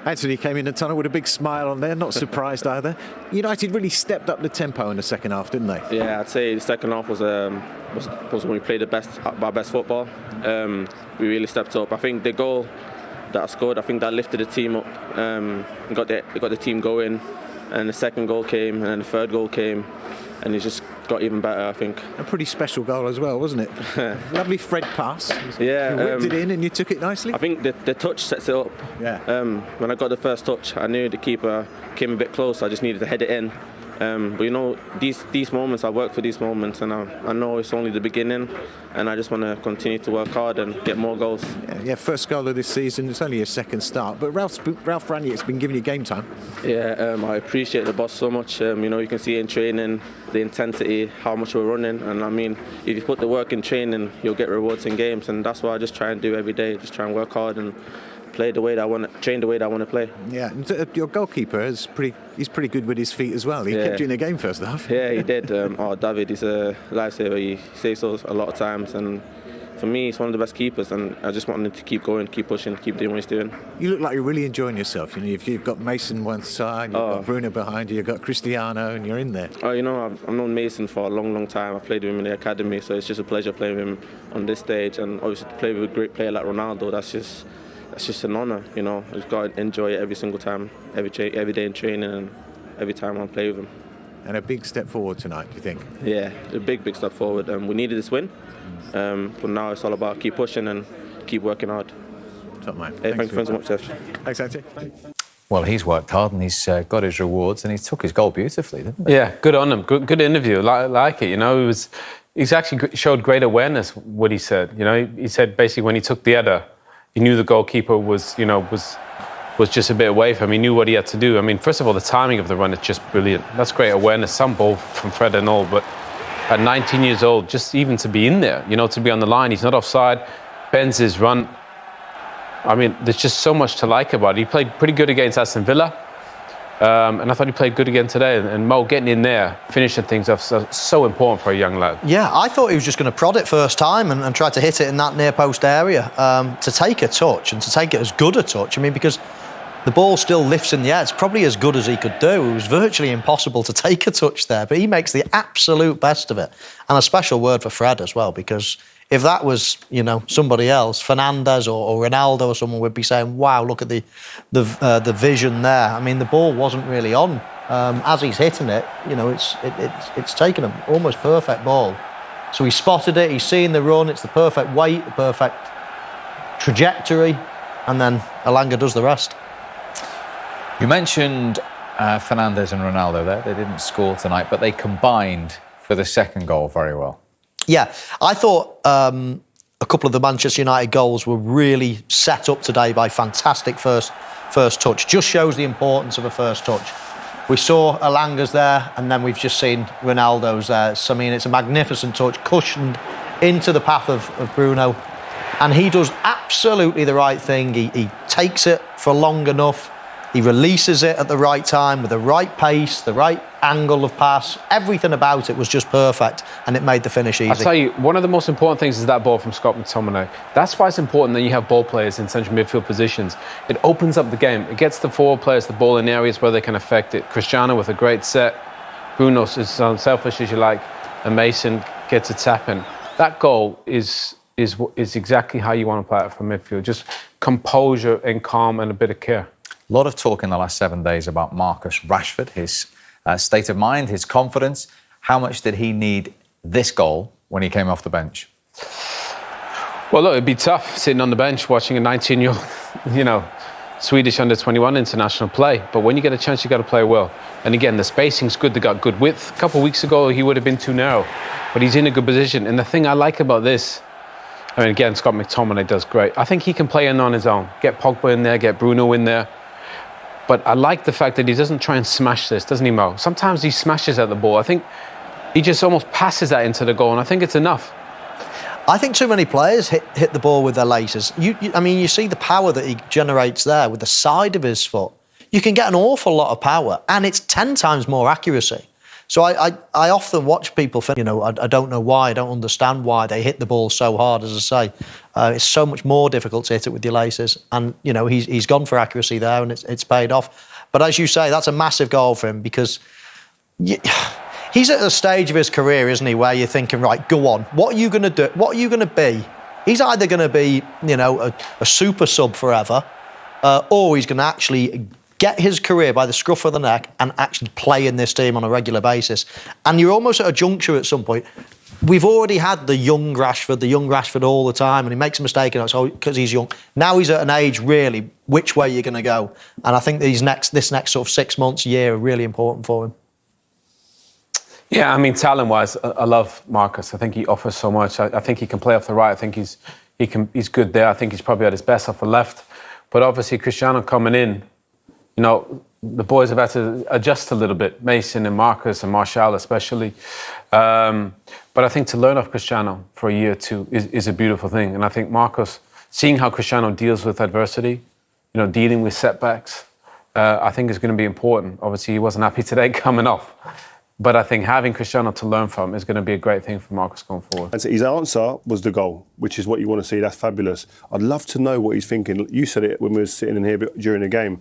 Anthony came in the tunnel with a big smile on there, not surprised either. United really stepped up the tempo in the second half, didn't they? Yeah, I'd say the second half was when we played our best football. We really stepped up. I think the goal that I scored, I think that lifted the team up, and got the team going. And the second goal came, and then the third goal came, and it just got even better, I think. A pretty special goal as well, wasn't it? Lovely Fred pass. Yeah, you whipped it in and you took it nicely. I think the touch sets it up. Yeah. When I got the first touch, I knew the keeper came a bit close. I just needed to head it in. But these moments, I work for these moments, and I know it's only the beginning, and I just want to continue to work hard and get more goals. Yeah, first goal of this season. It's only a second start, but Ralf Rangnick's been giving you game time. Yeah, I appreciate the boss so much. You can see in training the intensity, how much we're running, and I mean, if you put the work in training, you'll get rewards in games, and that's what I just try and do every day. Just try and work hard and play the way that I want to, train the way that I want to play. Yeah, and your goalkeeper he's pretty good with his feet as well. He kept you in the game first half. Yeah, he did. David, he's a lifesaver. He saves us a lot of times, and for me, he's one of the best keepers, and I just want him to keep going, keep pushing, keep doing what he's doing. You look like you're really enjoying yourself. You've got Mason one side, you've got Bruno behind you, you've got Cristiano, and you're in there. I've known Mason for a long, long time. I played with him in the academy, so it's just a pleasure playing with him on this stage, and obviously to play with a great player like Ronaldo, that's just an honour. I've got to enjoy it every single time, every day in training, and every time I play with him. And a big step forward tonight, do you think? Yeah, a big step forward. We needed this win, but now it's all about keep pushing and keep working hard. Top man. Hey, thank you so much, Jeff. Thanks, Anthony. Well, he's worked hard and he's got his rewards, and he took his goal beautifully, didn't he? Yeah, good on him. Good interview. Like it. He's actually showed great awareness. What he said. He said basically when he took the header, he knew the goalkeeper was just a bit away from him. He knew what he had to do. I mean, first of all, the timing of the run is just brilliant. That's great awareness. Some ball from Fred and all, but at 19 years old, just even to be in there, to be on the line, he's not offside, bends his run. I mean, there's just so much to like about it. He played pretty good against Aston Villa, and I thought he played good again today. And Mo getting in there, finishing things off, so important for a young lad. Yeah, I thought he was just going to prod it first time and try to hit it in that near post area. To take a touch and to take it as good a touch, I mean, because the ball still lifts in the air. It's probably as good as he could do. It was virtually impossible to take a touch there, but he makes the absolute best of it. And a special word for Fred as well, because if that was, somebody else, Fernandes or Ronaldo or someone, would be saying, wow, look at the vision there. I mean, the ball wasn't really on. As he's hitting it, it's taken an almost perfect ball. So he spotted it, he's seen the run, it's the perfect weight, the perfect trajectory, and then Elanga does the rest. You mentioned Fernandes and Ronaldo there. They didn't score tonight, but they combined for the second goal very well. Yeah, I thought a couple of the Manchester United goals were really set up today by fantastic first touch. Just shows the importance of a first touch. We saw Elanga's there, and then we've just seen Ronaldo's there. So, I mean, it's a magnificent touch, cushioned into the path of Bruno. And he does absolutely the right thing. He takes it for long enough. He releases it at the right time with the right pace, the right angle of pass. Everything about it was just perfect, and it made the finish easy. I'll tell you, one of the most important things is that ball from Scott McTominay. That's why it's important that you have ball players in central midfield positions. It opens up the game. It gets the forward players the ball in areas where they can affect it. Cristiano with a great set. Bruno is as unselfish as you like, and Mason gets a tap in. That goal is exactly how you want to play it from midfield. Just composure and calm and a bit of care. A lot of talk in the last 7 days about Marcus Rashford, his state of mind, his confidence. How much did he need this goal when he came off the bench? Well, look, it'd be tough sitting on the bench watching a 19-year-old, Swedish under-21 international play. But when you get a chance, you got to play well. And again, the spacing's good. They got good width. A couple of weeks ago, he would have been too narrow. But he's in a good position. And the thing I like about this, I mean, again, Scott McTominay does great. I think he can play in on his own. Get Pogba in there, get Bruno in there. But I like the fact that he doesn't try and smash this, doesn't he, Mo? Sometimes he smashes at the ball. I think he just almost passes that into the goal, and I think it's enough. I think too many players hit the ball with their laces. You see the power that he generates there with the side of his foot. You can get an awful lot of power, and it's 10 times more accuracy. So I often watch people think, I don't know why, I don't understand why they hit the ball so hard, as I say. It's so much more difficult to hit it with your laces. And, he's gone for accuracy there and it's paid off. But as you say, that's a massive goal for him because he's at a stage of his career, isn't he, where you're thinking, right, go on, what are you going to do? What are you going to be? He's either going to be, a super sub forever, or he's going to actually get his career by the scruff of the neck and actually play in this team on a regular basis. And you're almost at a juncture at some point. We've already had the young Rashford all the time, and he makes a mistake because he's young. Now he's at an age, really, which way you're going to go. And I think this next sort of 6 months, year, are really important for him. Yeah, I mean, talent-wise, I love Marcus. I think he offers so much. I think he can play off the right. I think he's good there. I think he's probably at his best off the left. But obviously, Cristiano coming in, the boys have had to adjust a little bit. Mason and Marcus and Martial especially. But I think to learn off Cristiano for a year or two is a beautiful thing. And I think Marcus, seeing how Cristiano deals with adversity, dealing with setbacks, I think is going to be important. Obviously, he wasn't happy today coming off. But I think having Cristiano to learn from is going to be a great thing for Marcus going forward. And so his answer was the goal, which is what you want to see. That's fabulous. I'd love to know what he's thinking. You said it when we were sitting in here during the game.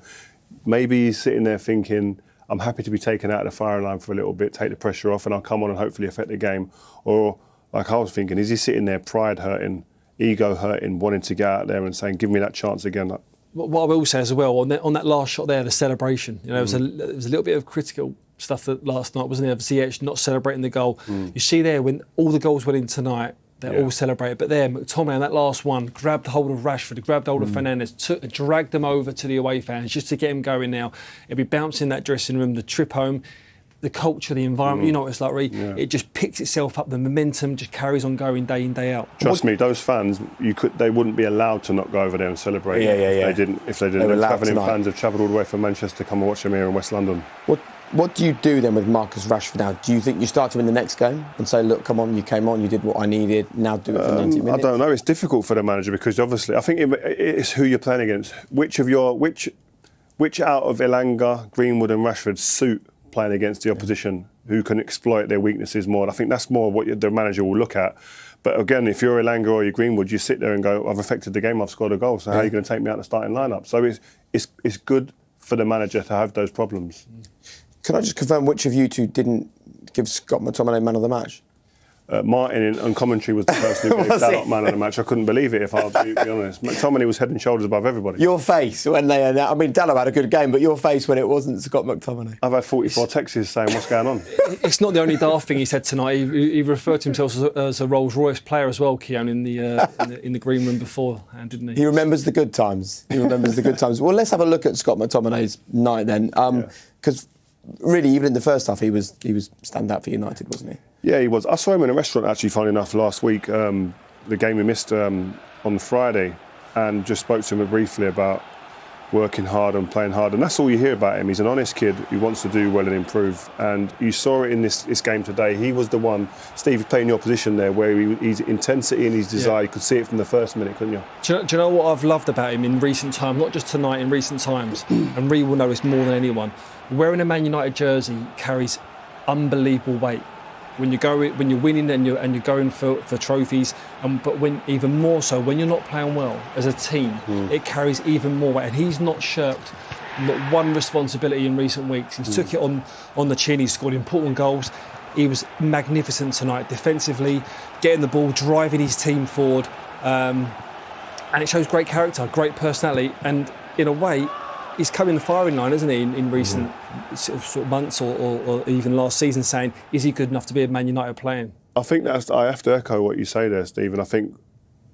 Maybe he's sitting there thinking, I'm happy to be taken out of the firing line for a little bit, take the pressure off, and I'll come on and hopefully affect the game. Or, like I was thinking, is he sitting there pride hurting, ego hurting, wanting to get out there and saying, give me that chance again? What I will say as well, on that last shot there, the celebration, it was a little bit of critical stuff that last night, wasn't there? Obviously, actually not celebrating the goal. You see there, when all the goals went in tonight, they're all celebrated. But there, McTominay on that last one grabbed hold of Rashford, grabbed hold of Fernandes, dragged them over to the away fans just to get him going now. He'll be bouncing that dressing room, the trip home, the culture, the environment. You know what it's like, Ree. It just picks itself up. The momentum just carries on going day in, day out. Trust me, those fans, they wouldn't be allowed to not go over there and celebrate if they didn't. They travelling fans have travelled all the way from Manchester to come and watch them here in West London. What do you do then with Marcus Rashford now? Do you think you start him in the next game and say, look, come on, you came on, you did what I needed, now do it for 90 minutes? I don't know. It's difficult for the manager because obviously I think it's who you're playing against. Which out of Elanga, Greenwood and Rashford suit playing against the opposition who can exploit their weaknesses more? And I think that's more what the manager will look at. But again, if you're Elanga or you're Greenwood, you sit there and go, I've affected the game, I've scored a goal, so how are you going to take me out of the starting lineup? So it's good for the manager to have those problems. Can I just confirm which of you two didn't give Scott McTominay man of the match? Martin on commentary was the person who gave Dalot man of the match. I couldn't believe it, if I'll be honest. McTominay was head and shoulders above everybody. Your face when Dalot had a good game, but your face when it wasn't Scott McTominay. I've had 44 texts saying, what's going on? It's not the only daft thing he said tonight. He referred to himself as a Rolls-Royce player as well, Keown, in the green room before, didn't he? He remembers the good times. Well, let's have a look at Scott McTominay's night then. Because really, even in the first half, he was standout for United, wasn't he? Yeah, he was. I saw him in a restaurant, actually, funny enough, last week, the game we missed on Friday, and just spoke to him briefly about working hard and playing hard. And that's all you hear about him. He's an honest kid who wants to do well and improve. And you saw it in this game today. He was the one, Steve, playing your position there, where his intensity and his desire, you could see it from the first minute, couldn't you? Do you know what I've loved about him in recent times? Not just tonight, in recent times. And Ree will know this more than anyone. Wearing a Man United jersey carries unbelievable weight. When you're winning and you're going for trophies, but even more so when you're not playing well as a team, it carries even more weight. And he's not shirked not one responsibility in recent weeks. He's took it on the chin. He's scored important goals. He was magnificent tonight defensively, getting the ball, driving his team forward, and it shows great character, great personality, and in a way, he's come in the firing line, isn't he, in recent sort of months or even last season, saying, is he good enough to be a Man United player? I think I have to echo what you say there, Stephen. I think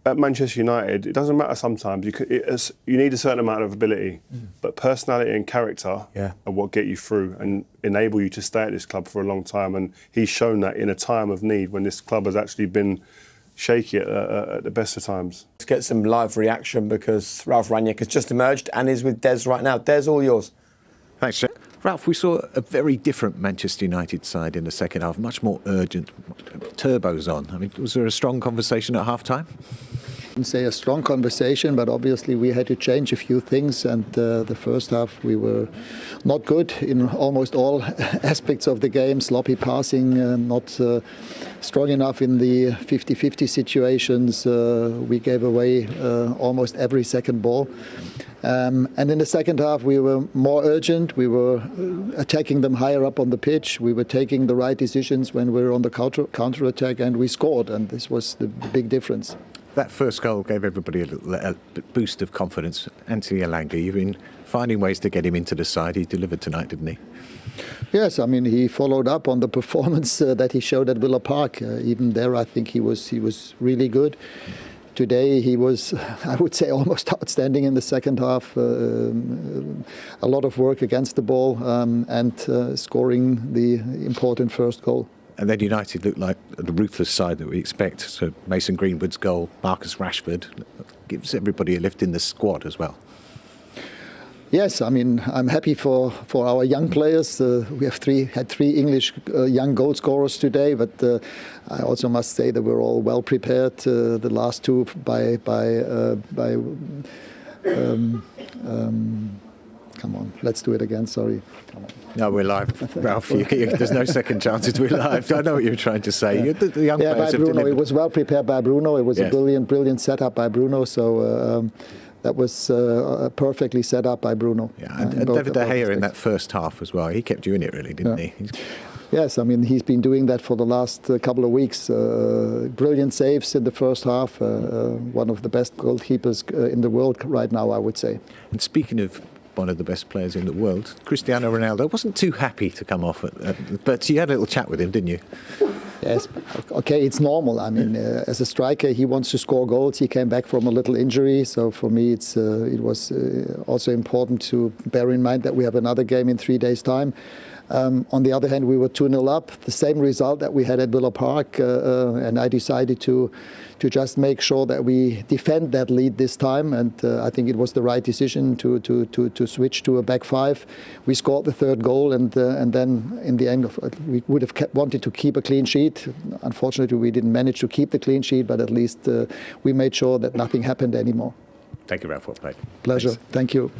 at Manchester United, it doesn't matter sometimes. You need a certain amount of ability, but personality and character are what get you through and enable you to stay at this club for a long time. And he's shown that in a time of need when this club has actually been shaky at the best of times. Let's get some live reaction because Ralf Rangnick has just emerged and is with Des right now. Des, all yours. Thanks, Jeff. Ralf, we saw a very different Manchester United side in the second half, much more urgent, turbos on. I mean, was there a strong conversation at half-time? Wouldn't say a strong conversation, but obviously we had to change a few things, and the first half we were not good in almost all aspects of the game. Sloppy passing, not strong enough in the 50-50 situations. We gave away almost every second ball. And in the second half, we were more urgent. We were attacking them higher up on the pitch. We were taking the right decisions when we were on the counter-attack, and we scored. And this was the big difference. That first goal gave everybody a boost of confidence. Anthony Elanga, you've been finding ways to get him into the side. He delivered tonight, didn't he? Yes, I mean, he followed up on the performance that he showed at Villa Park. Even there, I think he was really good. Today he was, I would say, almost outstanding in the second half. A lot of work against the ball and scoring the important first goal. And then United looked like the ruthless side that we expect. So Mason Greenwood's goal, Marcus Rashford, gives everybody a lift in the squad as well. Yes, I mean, I'm happy for our young players. We have had three English young goal scorers today, but I also must say that we're all well prepared. The last two by come on, let's do it again. Sorry. Come on. No, we're live, Ralf. There's no second chances. We're live. I know what you're trying to say. The young players by have Bruno. delivered. It was well prepared by Bruno. It was Yes. a brilliant setup by Bruno. So. That was perfectly set up by Bruno. Yeah, and David De Gea in that first half as well. He kept doing it, really, didn't he? Yes, I mean, he's been doing that for the last couple of weeks. Brilliant saves in the first half. One of the best goalkeepers in the world right now, I would say. And speaking of one of the best players in the world, Cristiano Ronaldo wasn't too happy to come off, but you had a little chat with him, didn't you? Yes, okay, it's normal. I mean, as a striker, he wants to score goals. He came back from a little injury, so for me, it was also important to bear in mind that we have another game in 3 days' time. On the other hand, we were 2-0 up, the same result that we had at Villa Park, and I decided to just make sure that we defend that lead this time, and I think it was the right decision to switch to a back five. We scored the third goal, and then in the end, we would have wanted to keep a clean sheet. Unfortunately, we didn't manage to keep the clean sheet, but at least we made sure that nothing happened anymore. Thank you, Ralf. Well played. Pleasure. Thanks. Thank you.